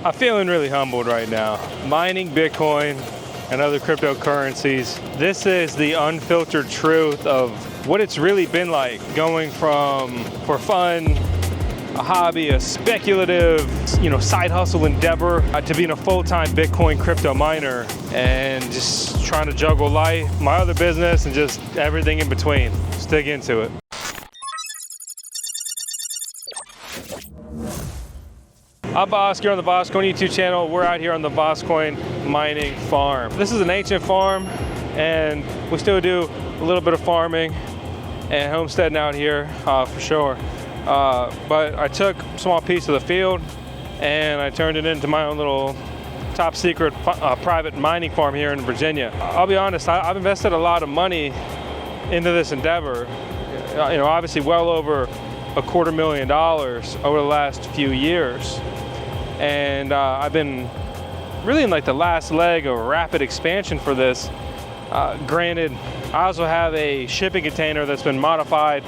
I'm feeling really humbled right now. Mining Bitcoin and other cryptocurrencies. This is the unfiltered truth of what it's really been like, going from for fun, a hobby, a speculative, side hustle endeavor, to being a full-time Bitcoin crypto miner and just trying to juggle life, my other business, and just everything in between. Let's dig into it. I'm Vosk, you're on the VoskCoin YouTube channel. We're out here on the VoskCoin mining farm. This is an ancient farm, and we still do a little bit of farming and homesteading out here for sure. But I took a small piece of the field and I turned it into my own little top secret private mining farm here in Virginia. I'll be honest, I've invested a lot of money into this endeavor. Obviously well over $250,000 over the last few years. And I've been really in like the last leg of rapid expansion for this. Granted, I also have a shipping container that's been modified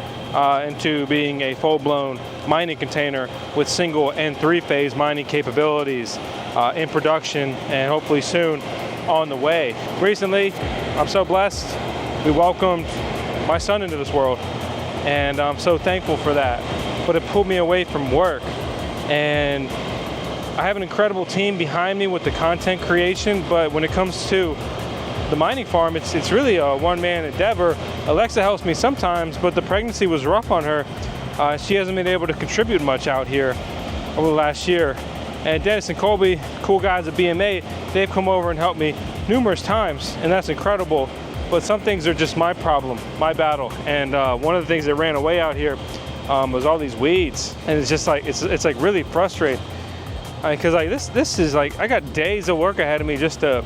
into being a full-blown mining container with single and three-phase mining capabilities in production and hopefully soon on the way. Recently, I'm so blessed, we welcomed my son into this world, and I'm so thankful for that. But it pulled me away from work, and I have an incredible team behind me with the content creation, but when it comes to the mining farm, it's really a one-man endeavor. Alexa helps me sometimes, but the pregnancy was rough on her. She hasn't been able to contribute much out here over the last year. And Dennis and Colby, cool guys at BMA, they've come over and helped me numerous times, and that's incredible. But some things are just my problem, my battle. And one of the things that ran away out here was all these weeds. And it's just like, it's like really frustrating. Because this is like, I got days of work ahead of me just to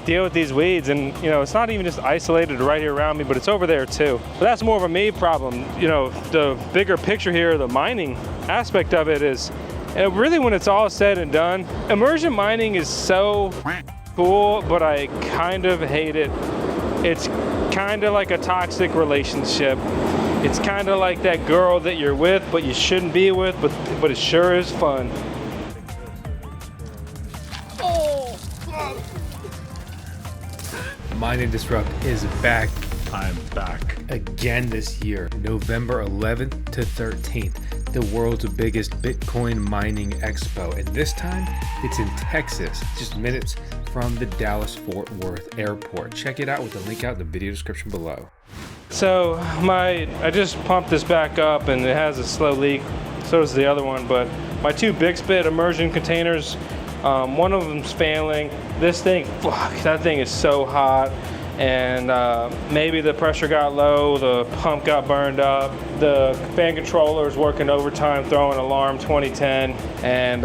deal with these weeds, and it's not even just isolated right here around me, but it's over there too. But that's more of a me problem. The bigger picture here, the mining aspect of it is, really when it's all said and done, immersion mining is so cool, but I kind of hate it. It's kind of like a toxic relationship. It's kind of like that girl that you're with, but you shouldn't be with, but it sure is fun. Mine and Disrupt is back. I'm back. Again this year, November 11th to 13th, the world's biggest Bitcoin mining expo. And this time, it's in Texas, just minutes from the Dallas-Fort Worth airport. Check it out with the link out in the video description below. So I just pumped this back up, and it has a slow leak. So does the other one, but my two BixBit immersion containers, one of them's failing. This thing, that thing is so hot, and maybe the pressure got low, the pump got burned up, the fan controller is working overtime, throwing alarm 2010, and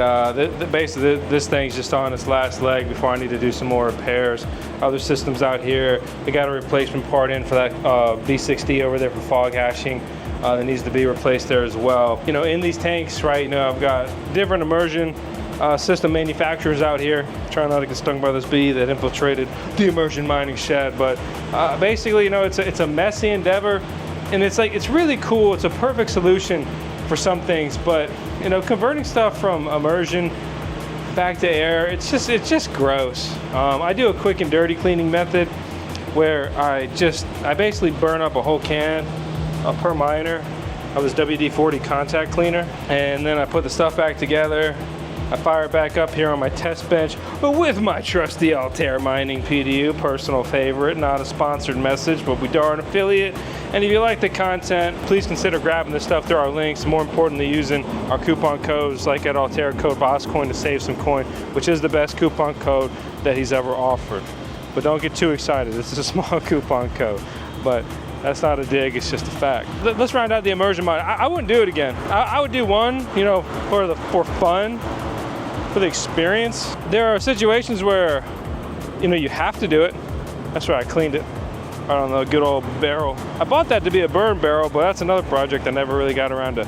basically this thing's just on its last leg before I need to do some more repairs. Other systems out here, we got a replacement part in for that V6D over there for fog hashing. That needs to be replaced there as well. In these tanks, right, I've got different immersion system manufacturers out here. Trying not to get stung by this bee that infiltrated the immersion mining shed. But basically, it's a messy endeavor, and it's really cool. It's a perfect solution for some things, but converting stuff from immersion back to air, it's just gross. I do a quick and dirty cleaning method where I basically burn up a whole can per miner of this WD-40 contact cleaner, and then I put the stuff back together. I fire it back up here on my test bench with my trusty Altair Mining PDU, personal favorite, not a sponsored message, but we are an affiliate. And if you like the content, please consider grabbing this stuff through our links. More importantly, using our coupon codes like at Altair, code VoskCoin to save some coin, which is the best coupon code that he's ever offered. But don't get too excited, this is a small coupon code. But that's not a dig, it's just a fact. Let's round out the immersion mine. I wouldn't do it again. I would do one, for fun, for the experience. There are situations where, you have to do it. That's why I cleaned it right on the good old barrel. I bought that to be a burn barrel, but that's another project I never really got around to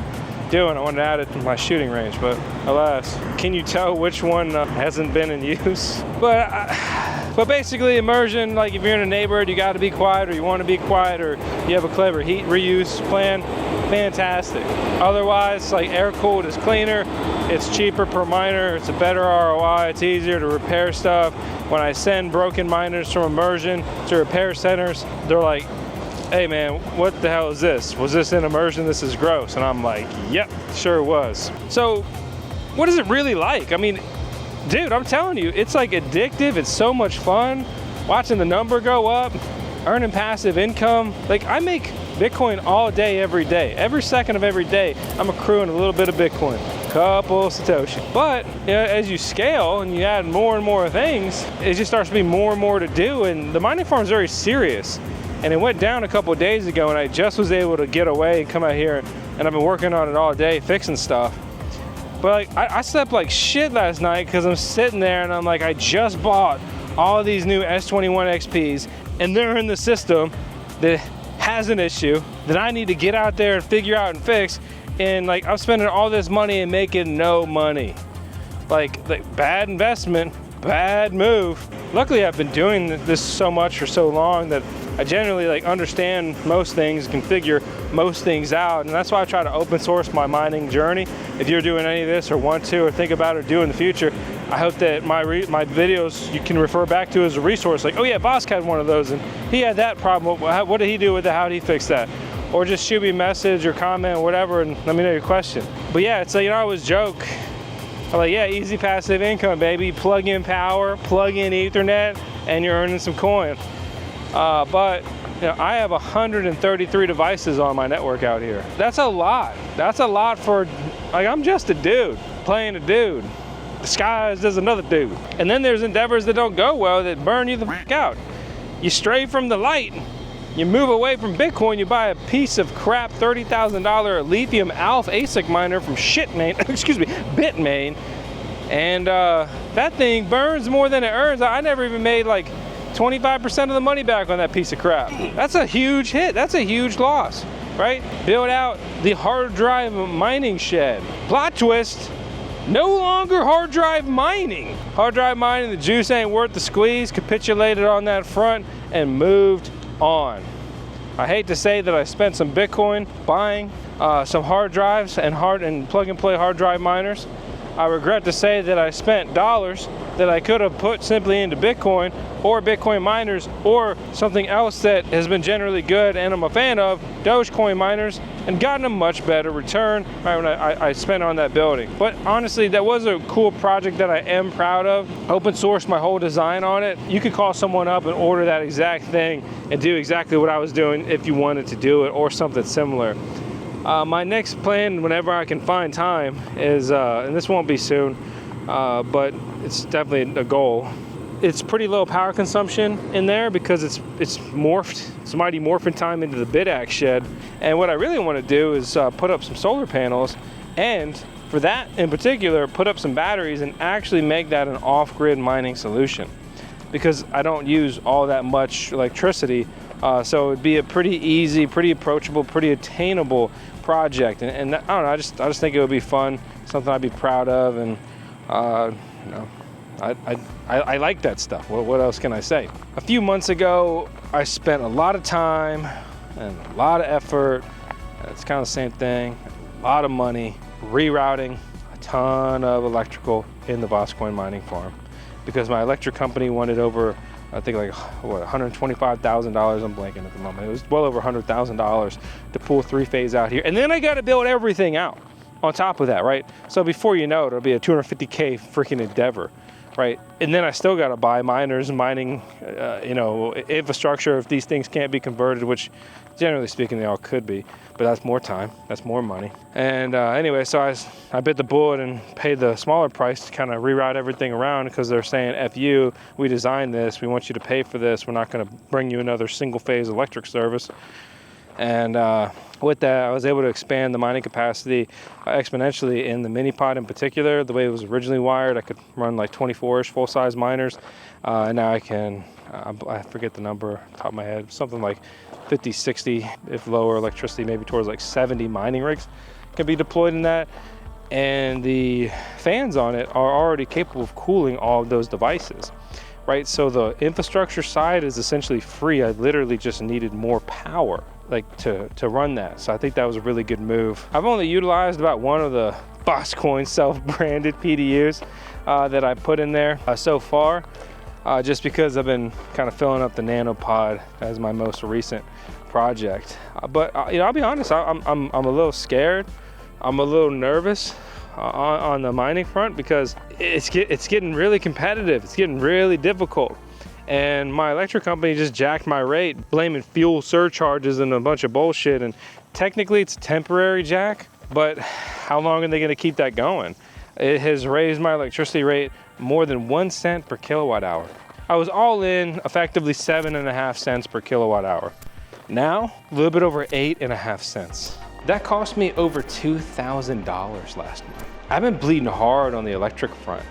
doing. I wanted to add it to my shooting range, but alas. Can you tell which one hasn't been in use? But basically, immersion, like if you're in a neighborhood, you got to be quiet, or you want to be quiet, or you have a clever heat reuse plan, fantastic. Otherwise, like air-cooled is cleaner, It's cheaper per miner, it's a better ROI, it's easier to repair stuff. When I send broken miners from Immersion to repair centers, they're like, hey man, what the hell is this? Was this in Immersion? This is gross. And I'm like, yep, sure was. So what is it really like? I mean, dude, I'm telling you, it's like addictive. It's so much fun watching the number go up, earning passive income. Like, I make Bitcoin all day, every day. Every second of every day, I'm accruing a little bit of Bitcoin, couple Satoshi. But you know, as you scale and you add more and more things, it just starts to be more and more to do. And the mining farm is very serious. And it went down a couple of days ago, and I just was able to get away and come out here, and I've been working on it all day, fixing stuff. But like, I slept like shit last night because I'm sitting there and I'm like, I just bought all these new S21 XPs, and they're in the system that has an issue that I need to get out there and figure out and fix. And like, I'm spending all this money and making no money. Like bad investment, bad move. Luckily, I've been doing this so much for so long that I generally like understand most things, can figure most things out, and that's why I try to open source my mining journey. If you're doing any of this or want to or think about it or do in the future, I hope that my videos you can refer back to as a resource. Like, oh yeah, Vosk had one of those and he had that problem. What did he do with it? How did he fix that? Or just shoot me a message or comment or whatever and let me know your question. But yeah, it's like, you know, I always joke. I'm like, yeah, easy passive income, baby. Plug in power, plug in Ethernet, and you're earning some coin. But you know, I have 133 devices on my network out here. That's a lot. That's a lot for, like, I'm just a dude playing a dude. Disguised as another dude. And then there's endeavors that don't go well that burn you the fuck out. You stray from the light. You move away from Bitcoin, you buy a piece of crap $30,000 lithium alpha ASIC miner from Bitmain, and that thing burns more than it earns. I never even made like 25% of the money back on that piece of crap. That's a huge hit. That's a huge loss, right? Build out the hard drive mining shed. Plot twist, no longer hard drive mining. Hard drive mining, the juice ain't worth the squeeze, capitulated on that front and moved on. I hate to say that I spent some Bitcoin buying some hard drives and plug and play hard drive miners. I regret to say that I spent dollars that I could have put simply into Bitcoin or Bitcoin miners or something else that has been generally good and I'm a fan of, Dogecoin miners, and gotten a much better return right when I spent on that building. But honestly, that was a cool project that I am proud of. Open sourced my whole design on it. You could call someone up and order that exact thing and do exactly what I was doing if you wanted to do it or something similar. My next plan, whenever I can find time, is, and this won't be soon, but it's definitely a goal. It's pretty low power consumption in there because it's morphed. It's mighty morphin time into the BitAx shed. And what I really want to do is put up some solar panels, and for that in particular, put up some batteries and actually make that an off-grid mining solution. Because I don't use all that much electricity, so it'd be a pretty easy, pretty approachable, pretty attainable project. And I don't know, I just think it would be fun, something I'd be proud of, and you know, I like that stuff. What else can I say? A few months ago, I spent a lot of time and a lot of effort. It's kind of the same thing. A lot of money rerouting a ton of electrical in the VoskCoin mining farm because my electric company wanted over, I think like what, $125,000. I'm blanking at the moment. It was well over $100,000 to pull 3-phase out here, and then I got to build everything out on top of that, right? So before you know it, it'll be a $250K freaking endeavor, right? And then I still got to buy miners, mining, you know, infrastructure if these things can't be converted, which generally speaking they all could be, but that's more time, that's more money. And anyway, so I bit the bullet and paid the smaller price to kind of reroute everything around because they're saying, F you, we designed this, we want you to pay for this, we're not going to bring you another single phase electric service. And with that, I was able to expand the mining capacity exponentially in the mini pod in particular. The way it was originally wired, I could run like 24-ish full-size miners. And now I can, I forget the number off the top of my head, something like 50, 60, if lower electricity, maybe towards like 70 mining rigs can be deployed in that. And the fans on it are already capable of cooling all of those devices. Right, so the infrastructure side is essentially free. I literally just needed more power, like to run that. So I think that was a really good move. I've only utilized about one of the VoskCoin self-branded PDUs that I put in there so far, just because I've been kind of filling up the nanopod as my most recent project. But you know, I'll be honest, I'm a little scared. I'm a little nervous on the mining front because it's getting really competitive. It's getting really difficult. And my electric company just jacked my rate, blaming fuel surcharges and a bunch of bullshit. And technically it's a temporary jack, but how long are they gonna keep that going? It has raised my electricity rate more than 1 cent per kilowatt hour. I was all in effectively 7.5 cents per kilowatt hour. Now, a little bit over 8.5 cents. That cost me over $2,000 last month. I've been bleeding hard on the electric front.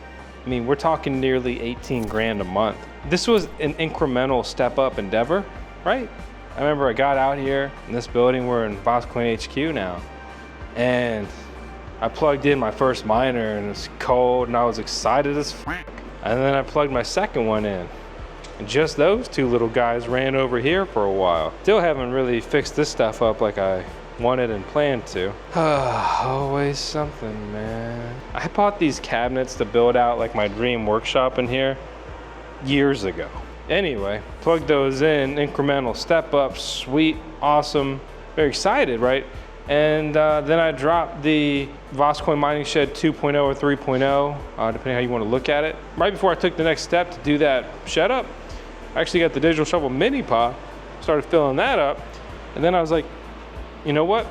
I mean, we're talking nearly 18 grand a month. This was an incremental step up endeavor, right? I remember I got out here in this building, we're in VoskCoin HQ now, and I plugged in my first miner and it's cold and I was excited as f***. And then I plugged my second one in. And just those two little guys ran over here for a while. Still haven't really fixed this stuff up like I wanted and planned to. Always something, man. I bought these cabinets to build out like my dream workshop in here years ago. Anyway, plugged those in, incremental step up, sweet, awesome, very excited, right? And then I dropped the VoskCoin mining shed 2.0 or 3.0, depending how you want to look at it. Right before I took the next step to do that shed up, I actually got the Digital Shovel mini pod, started filling that up, and then I was like, you know what?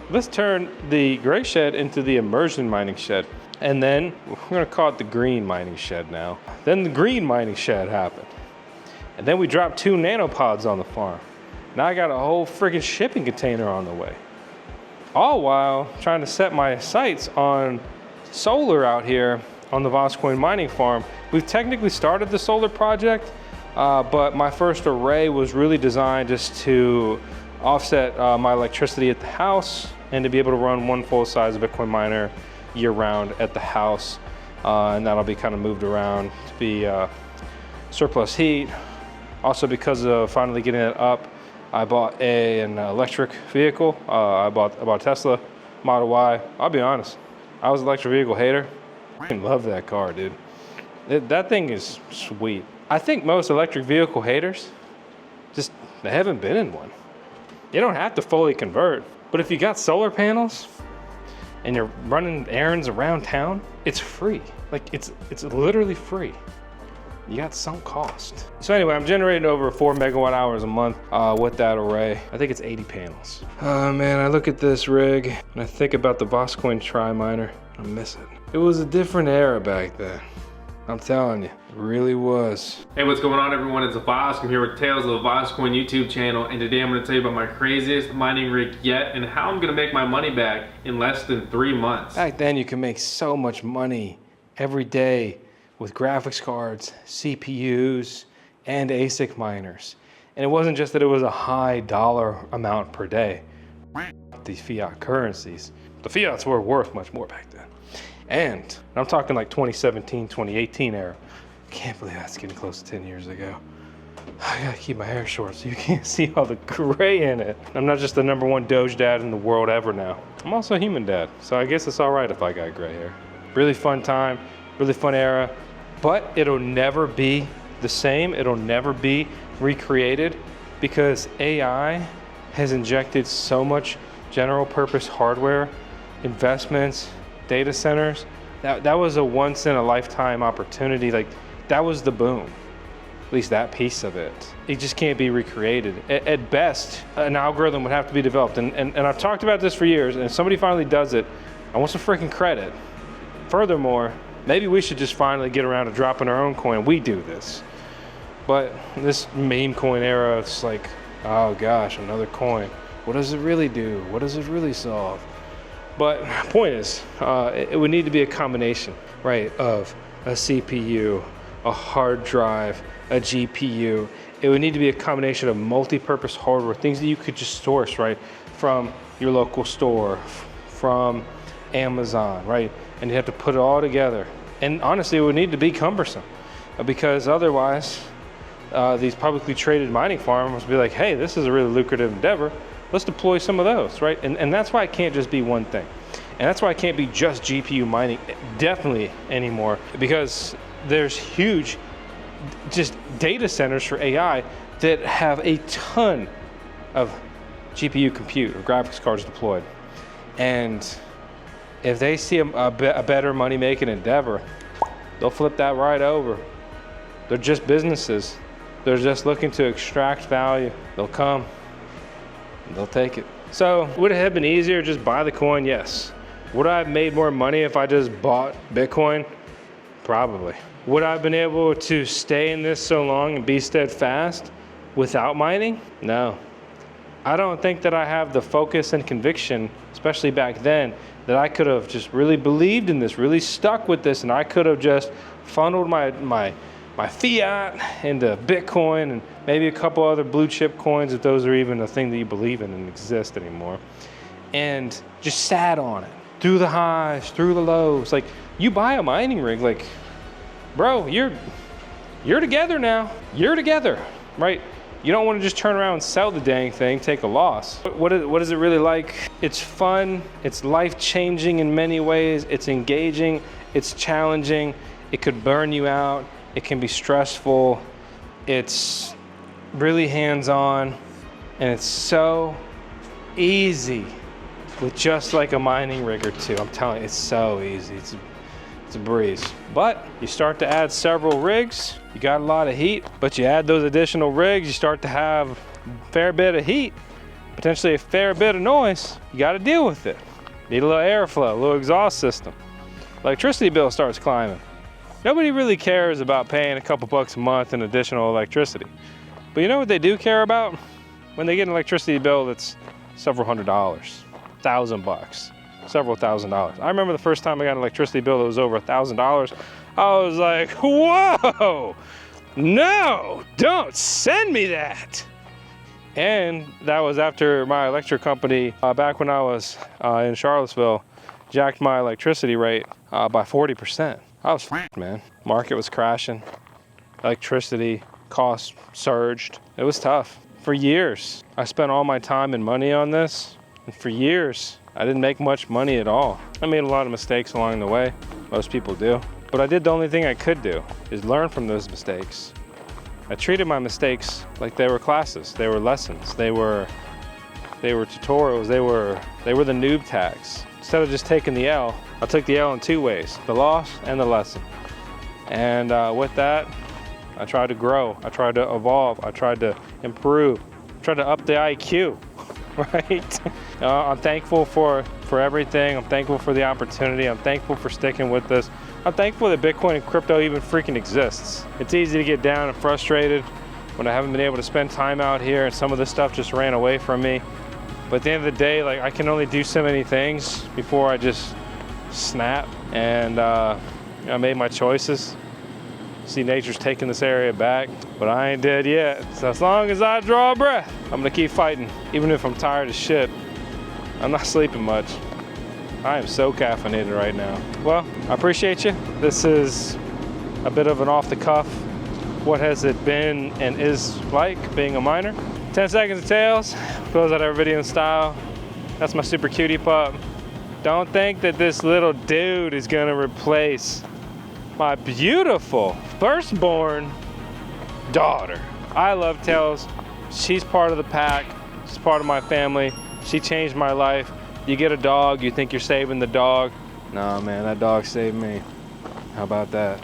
Let's turn the gray shed into the Immersion mining shed. And then we're gonna call it the green mining shed now. Then the green mining shed happened. And then we dropped 2 nanopods on the farm. Now I got a whole freaking shipping container on the way. All while trying to set my sights on solar out here on the VoskCoin mining farm. We've technically started the solar project, but my first array was really designed just to offset my electricity at the house and to be able to run one full-size Bitcoin miner year-round at the house. And that'll be kind of moved around to be surplus heat. Also, because of finally getting it up, I bought an electric vehicle. I bought a Tesla Model Y. I'll be honest, I was an electric vehicle hater. I love that car, dude. That thing is sweet. I think most electric vehicle haters they haven't been in one. You don't have to fully convert, but if you got solar panels and you're running errands around town, it's free. Like it's literally free. You got sunk cost. So anyway, I'm generating over 4 megawatt hours a month with that array. I think it's 80 panels. Oh man, I look at this rig and I think about the VoskCoin Tri-Miner. I miss it. It was a different era back then. I'm telling you, it really was. Hey, what's going on everyone? It's Vosk. I'm here with Tales of the VoskCoin YouTube channel, and today I'm going to tell you about my craziest mining rig yet and how I'm going to make my money back in less than 3 months. Back then you could make so much money every day with graphics cards, CPUs, and ASIC miners. And it wasn't just that it was a high dollar amount per day. These fiat currencies, the fiats were worth much more back then. And I'm talking like 2017, 2018 era. Can't believe that's getting close to 10 years ago. I gotta keep my hair short so you can't see all the gray in it. I'm not just the #1 Doge dad in the world ever now. I'm also a human dad, so I guess it's all right if I got gray hair. Really fun time, really fun era, but it'll never be the same. It'll never be recreated because AI has injected so much general purpose hardware, investments, data centers. That was a once in a lifetime opportunity. Like that was the boom, at least that piece of it. It just can't be recreated. At best, an algorithm would have to be developed. And I've talked about this for years, and if somebody finally does it, I want some freaking credit. Furthermore, maybe we should just finally get around to dropping our own coin. We do this. But this meme coin era, it's like, oh gosh, another coin. What does it really do? What does it really solve? But point is, it would need to be a combination, right, of a CPU, a hard drive, a GPU. It would need to be a combination of multi-purpose hardware, things that you could just source, right, from your local store, from Amazon, right? And you have to put it all together. And honestly, it would need to be cumbersome because otherwise, these publicly traded mining farms would be like, hey, this is a really lucrative endeavor. Let's deploy some of those, right? And that's why it can't just be one thing. And that's why I can't be just GPU mining definitely anymore, because there's huge just data centers for AI that have a ton of GPU compute or graphics cards deployed. And if they see a better money-making endeavor, they'll flip that right over. They're just businesses. They're just looking to extract value. They'll come, and they'll take it. So would it have been easier to just buy the coin? Yes. Would I have made more money if I just bought Bitcoin? Probably. Would I have been able to stay in this so long and be steadfast without mining? No. I don't think that I have the focus and conviction, especially back then, that I could have just really believed in this, really stuck with this, and I could have just funneled my fiat into Bitcoin and maybe a couple other blue chip coins, if those are even a thing that you believe in and exist anymore, and just sat on it through the highs, through the lows. Like, you buy a mining rig, like, bro, you're together now. You're together, right? You don't want to just turn around and sell the dang thing, take a loss. What is it really like? It's fun, it's life-changing in many ways, it's engaging, it's challenging, it could burn you out, it can be stressful, it's really hands-on, and it's so easy with just like a mining rig or two. I'm telling you, it's so easy. It's a breeze. But you start to add several rigs, you got a lot of heat, but you add those additional rigs, you start to have a fair bit of heat, potentially a fair bit of noise. You got to deal with it. Need a little airflow, a little exhaust system. Electricity bill starts climbing. Nobody really cares about paying a couple bucks a month in additional electricity. But you know what they do care about? When they get an electricity bill that's several $100s, $1,000, several $1,000s. I remember the first time I got an electricity bill that was over $1,000. I was like, whoa, no, don't send me that. And that was after my electric company, back when I was in Charlottesville, jacked my electricity rate by 40%. I was f***ed, man. Market was crashing. Electricity costs surged. It was tough. For years, I spent all my time and money on this. And for years, I didn't make much money at all. I made a lot of mistakes along the way. Most people do. But I did the only thing I could do, is learn from those mistakes. I treated my mistakes like they were classes. They were lessons. They were tutorials. They were the noob tags. Instead of just taking the L, I took the L in two ways, the loss and the lesson. And with that, I tried to grow. I tried to evolve. I tried to improve. I tried to up the IQ, right? I'm thankful for everything. I'm thankful for the opportunity. I'm thankful for sticking with this. I'm thankful that Bitcoin and crypto even freaking exists. It's easy to get down and frustrated when I haven't been able to spend time out here and some of this stuff just ran away from me. But at the end of the day, like, I can only do so many things before I just snap. And I made my choices. See, nature's taking this area back, but I ain't dead yet. So as long as I draw a breath, I'm gonna keep fighting, even if I'm tired as shit. I'm not sleeping much. I am so caffeinated right now. Well, I appreciate you. This is a bit of an off the cuff. What has it been and is like being a miner? 10 seconds of tails, close out every video in style. That's my super cutie pup. Don't think that this little dude is gonna replace my beautiful firstborn daughter. I love Tails. She's part of the pack. She's part of my family. She changed my life. You get a dog, you think you're saving the dog. No, man, that dog saved me. How about that?